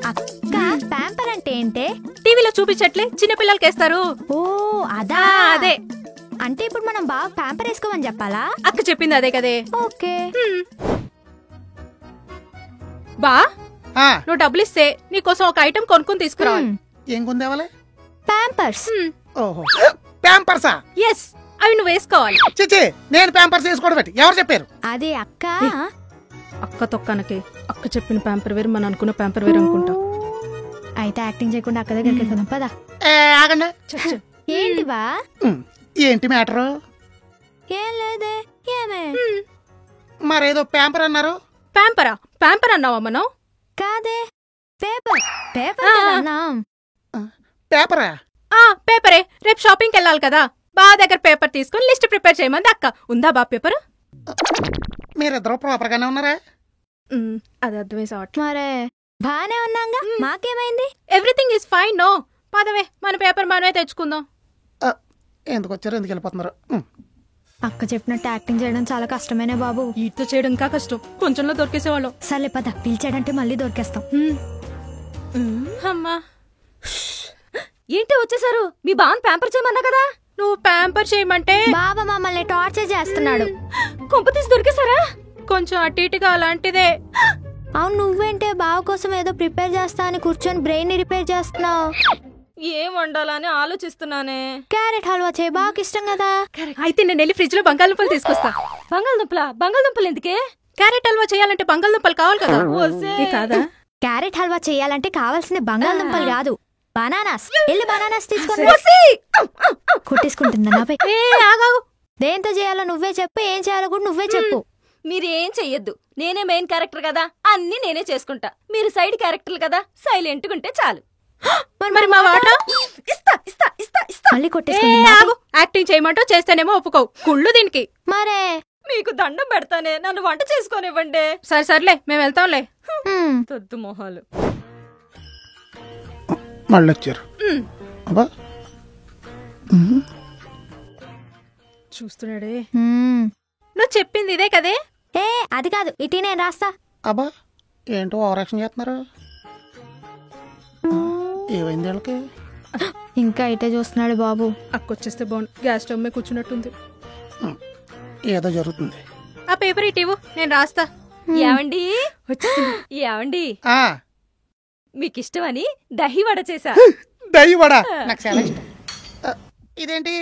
అక్క ప్యాంపర్ అంటే ఏంటే? టీవీలో చూపించట్లే చిన్నపిల్లలకి వేస్తారు. ఓ అదా, అదే. అంటే ఇప్పుడు మనం బాగా ప్యాంపర్ వేసుకోమని చెప్పాలా? అక్క చెప్పింది అదే కదే. ఓకే. బా నువ్వు డబ్బులు ఇస్తే నీకోసం ఒక ఐటమ్ కొనుక్కొని తీసుకురావాలి. ఏం కొందేవాలి? ప్యాంపర్స్. ఓహో, ప్యాంపర్సా? ఎస్, అవి నువ్వు వేసుకోవాలి. చిచి, నేను ప్యాంపర్స్ వేసుకోవడం పెట్టి ఎవరు చెప్పారు? అదే అక్క. అక్క తొక్కనకి అక్క చెప్పిన ప్యాంపర్ వేరు, మనం అనుకున్న ప్యాంపర్ వేరు అనుకుంటా. అయితే యాక్టింగ్ చేయకుండా అక్క దగ్గరికి వెళ్దాం పదా. ఆగండి. ఏంటి బా? ఏంటి మ్యాటరు? ఏం లేదే. ఏమే? మరేదో ప్యాంపర్ అన్నారు. ప్యాంపర్ అన్నావా మనం? కాదే, పేపర్. పేపర్ అన్నాం. పేపరా? పేపరే. రేపు షాపింగ్కి వెళ్ళాలి కదా, బా దగ్గర పేపర్ తీసుకుని లిస్ట్ ప్రిపేర్ చేయమంది అక్క. ఉందా బా పేపర్? మీరిద్దరు ప్రాపర్ గానే ఉన్నారా? అది అర్థమే సాట్. మరే బానే ఉన్నాగా, మాకేమైంది? Everything is fine. నో పదవే, మన పేపర్ మనమే తెచ్చుకుందాం. ఎందుకు వచ్చారు, ఎందుకు వెళ్ళిపోతున్నారు? అక్క చెప్పినట్టు యాక్టింగ్ చేయడం చాలా కష్టమేనే బాబు. ఈతో చేయడం ఇంకా కష్టం, కొంచెంలో దొరికేసేవాళ్ళం. సర్లే పద, పిలిచాడంటే మళ్ళీ దొరికేస్తాం. అమ్మా ఏంటి వచ్చేసారు? మీ బావన్ ప్యాంపర్ చేయమన్నా కదా. నువ్వు ప్యాంపర్ చేయమంటే బాబా మమ్మల్ని టార్చర్ చేస్తున్నాడు. కొంపతీసి దొరికేసారా? కొంచెం అటు ఇటుగా అలాంటిదే. అవును, నువ్వేంటే బావ కోసం ఏదో ప్రిపేర్ చేస్తా అని కూర్చొని బ్రెయిన్ ని రిపేర్ చేస్తున్నావు. ఏం వండాలని ఆలోచిస్తున్నానే. క్యారెట్ హల్వా చేయి, బాగా ఇష్టం కదా. అయితే నేను వెళ్ళి ఫ్రిడ్జ్ లో బంగాళదుంపలు తీసుకొస్తా. బంగాళదుంపలు ఎందుకే? క్యారెట్ హల్వా చేయాలంటే బంగాళదుంపలు కావాలి కదా. కాదా? క్యారెట్ హల్వా చేయాలంటే కావాల్సిన బంగాళదుంపలు కాదు, బనానాస్. వెళ్ళి బనానాస్ తీసుకొని కుట్టేసుకుంటుందా నాపై? దేంతో చేయాలో నువ్వే చెప్పు, ఏం చేయాలో కూడా నువ్వే చెప్పు. మీరేం చెయ్యొద్దు, నేనే మెయిన్ క్యారెక్టర్ కదా, అన్ని నేనే చేసుకుంటా. మీరు సైడ్ క్యారెక్టర్లు కదా, సైలెంట్ గుంటే చాలు. మరి మా వాట ఇస్తా ఇస్తా ఇస్తా ఇస్తా. మళ్ళీ కొట్టేసుకుంటా. యాక్టింగ్ చేయమంటో చేస్తేనేమో ఒప్పుకోవు, కుళ్ళు దీనికి. మరే మీకు దండం పెడతానే, నన్ను వంట చేసుకోనివ్వండి. సర్లే మేము వెళ్తాంలే. తొద్దు మొహాలు. మళ్ళీ వచ్చారు. అబ్బా చూస్తున్నాడే. నువ్వు చెప్పింది ఇదే కదే. ఏ అది కాదు, ఇటీ నేను రాస్తా. అబ్బా ఏంటో ఓవరాక్షన్ చేస్తున్నారు. ఏమైంది వాళ్ళకి? ఇంకా ఇటే చూస్తున్నాడు బాబు. అక్కొచ్చేస్తే బాగుండు, గ్యాస్ స్టవ్ మీద కూర్చున్నట్టుంది. ఏదో జరుగుతుంది. ఆ పేపర్ ఇటీవు, నేను రాస్తా. ఏవండి ఏవండి, మీకు ఇష్టమని దహి వడ చేసా. దహి వడ నాకు చాలా ఇష్టం. ఇదేంటి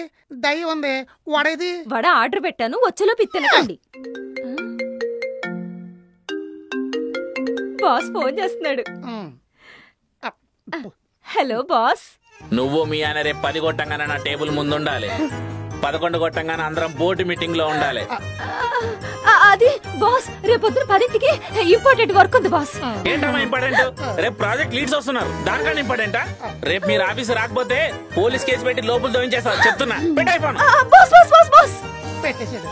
దహి ఉంది, వడ ఇది? వడ ఆర్డర్ పెట్టాను, వచ్చేలో పిత్తెనకండి. బాస్ ఫోన్ చేస్తున్నాడు. Hello boss. నువ్వు మీ ఆయన రేపు 10 కొట్టంగానే నా టేబుల్ ముందు ఉండాలి, 11 కొట్టంగానే అందరం బోర్డు మీటింగ్ లో ఉండాలి. అది బాస్, రేపొద్దున 10ంటికి ఇంపార్టెంట్ వర్క్ ఉంది బాస్. ఏంటమ్మా ఇంపార్టెంట్? రేపు ప్రాజెక్ట్ లీడ్స్ వస్తున్నారు, దానికన్నా ఇంపార్టెంటా? రేపు మీరు ఆఫీస్ రాకపోతే పోలీస్ కేసు పెట్టి లోపల దోయించేస్తారు, చెప్తున్నా. పెట్టైపోను. బాస్ బాస్ బాస్ బాస్ పెట్టేసాడు.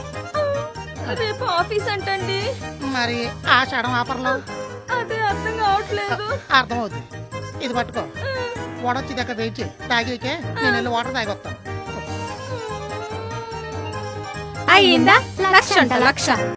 రేపు ఆఫీస్ అంటండి. మరి ఆషాఢం ఆఫర్లో అదే అర్థం కావట్లేదు. అర్థమవుతుంది. ఇది పట్టుకో, వడొచ్చి దగ్గర వెయిట్ చేయి, తాగేకే నేను వెళ్ళి వాటర్ తాగొస్తాను. అయిందా? లక్ష.